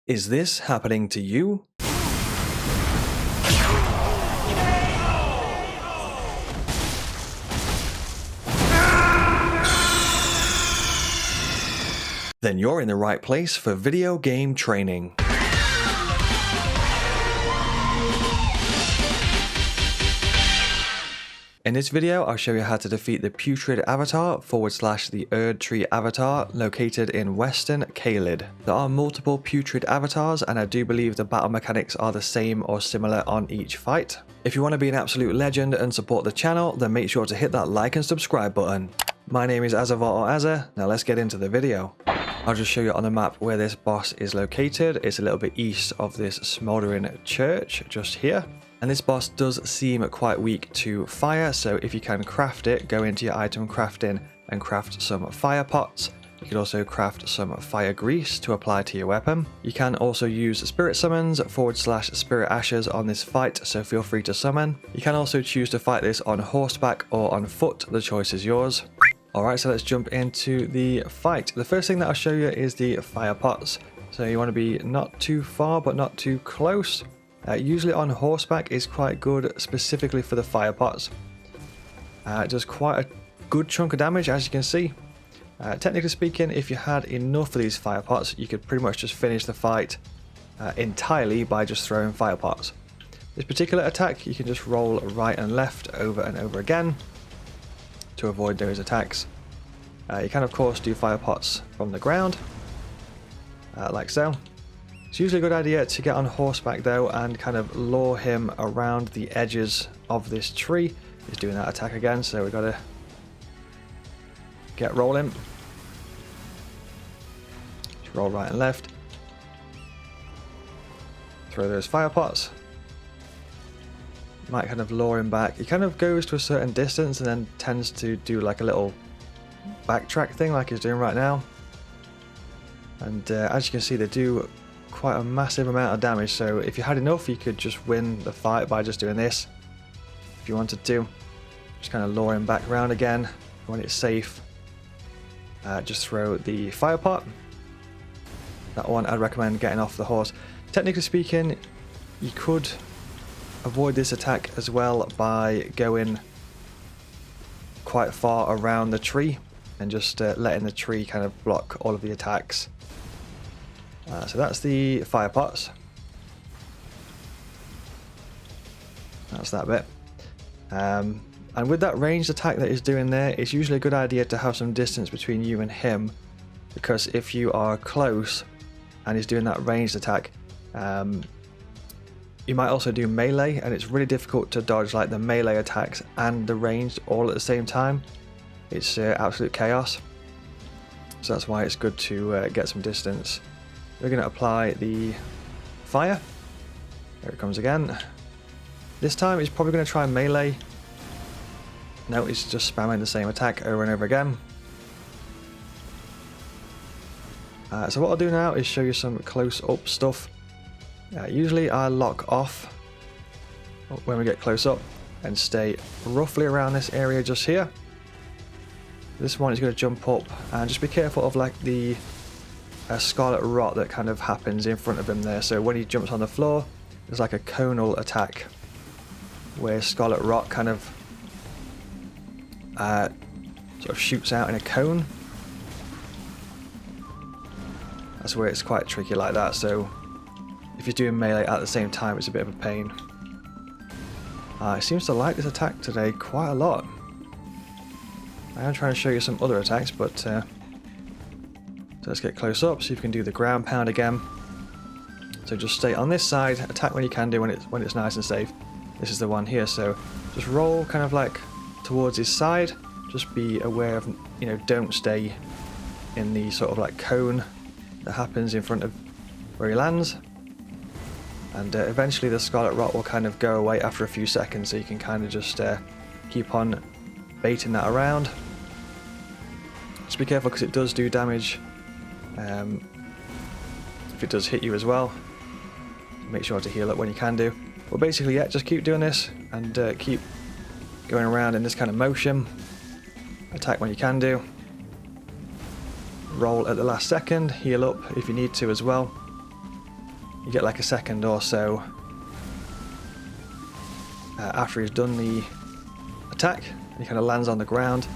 Is this happening to you? Then you're in the right place for video game training. In this video, I'll show you how to defeat the Putrid Avatar / the Erdtree Avatar located in Western Caelid. There are multiple Putrid Avatars, and I do believe the battle mechanics are the same or similar on each fight. If you want to be an absolute legend and support the channel, then make sure to hit that like and subscribe button. My name is Azzavhar or Azza. Now let's get into the video. I'll just show you on the map where this boss is located. It's a little bit east of this smouldering church, just here. And this boss does seem quite weak to fire, so if you can craft it, go into your item crafting and craft some fire pots. You can also craft some fire grease to apply to your weapon. You can also use spirit summons / spirit ashes on this fight, so feel free to summon. You can also choose to fight this on horseback or on foot, the choice is yours. Alright, so let's jump into the fight. The first thing that I'll show you is the fire pots. So you want to be not too far, but not too close. Usually on horseback is quite good, specifically for the fire pots. It does quite a good chunk of damage, as you can see. Technically speaking, if you had enough of these fire pots, you could pretty much just finish the fight entirely by just throwing fire pots. This particular attack, you can just roll right and left over and over again to avoid those attacks. You can of course do fire pots from the ground, like so. It's usually a good idea to get on horseback though and kind of lure him around the edges of this tree. He's doing that attack again, so we've got to get rolling. Just roll right and left. Throw those fire pots. Might kind of lure him back. He kind of goes to a certain distance and then tends to do like a little backtrack thing like he's doing right now. And as you can see, they do quite a massive amount of damage, so if you had enough you could just win the fight by just doing this if you wanted to. Just kind of lure him back around again. When it's safe, just throw the fire pot. That one I'd recommend getting off the horse. Technically speaking, you could avoid this attack as well by going quite far around the tree and just letting the tree kind of block all of the attacks. So that's the fire pots. That's that bit. And with that ranged attack that he's doing there, it's usually a good idea to have some distance between you and him, because if you are close and he's doing that ranged attack, you might also do melee, and it's really difficult to dodge like the melee attacks and the ranged all at the same time. It's absolute chaos. So that's why it's good to get some distance. We're going to apply the fire. There it comes again. This time he's probably going to try melee. No, he's just spamming the same attack over and over again. So what I'll do now is show you some close-up stuff. Usually I lock off when we get close up and stay roughly around this area just here. This one is going to jump up, and just be careful of like the scarlet rot that kind of happens in front of him there. So when he jumps on the floor, there's like a conal attack where scarlet rot kind of sort of shoots out in a cone. That's where it's quite tricky like that, so if you're doing melee at the same time, it's a bit of a pain. It seems to like this attack today quite a lot. I am trying to show you some other attacks, but so let's get close up, see if we can do the ground pound again. So just stay on this side, attack when you can do, when it's nice and safe. This is the one here, so just roll kind of like towards his side. Just be aware of, you know, don't stay in the sort of like cone that happens in front of where he lands. And eventually the scarlet rot will kind of go away after a few seconds, so you can kind of just keep on baiting that around. Just be careful because it does do damage. If it does hit you as well, make sure to heal up when you can do. But basically, yeah, just keep doing this and keep going around in this kind of motion. Attack when you can do. Roll at the last second, heal up if you need to as well. You get like a second or so after he's done the attack. He kind of lands on the ground.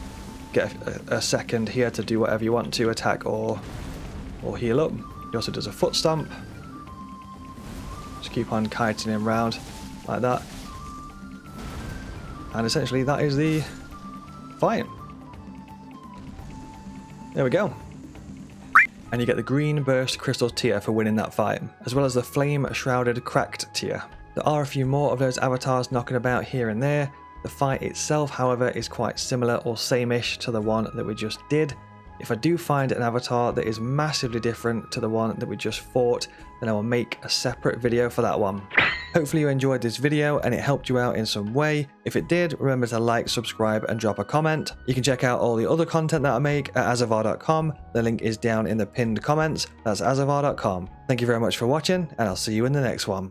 Get a second here to do whatever you want to, attack or heal up. He also does a foot stomp. Just keep on kiting him around like that. And essentially that is the fight. There we go. And you get the green burst crystal tier for winning that fight, as well as the flame shrouded cracked tier. There are a few more of those avatars knocking about here and there. The fight itself, however, is quite similar or same-ish to the one that we just did. If I do find an avatar that is massively different to the one that we just fought, then I will make a separate video for that one. Hopefully you enjoyed this video and it helped you out in some way. If it did, remember to like, subscribe and drop a comment. You can check out all the other content that I make at Azzavhar.com. The link is down in the pinned comments. That's Azzavhar.com. Thank you very much for watching and I'll see you in the next one.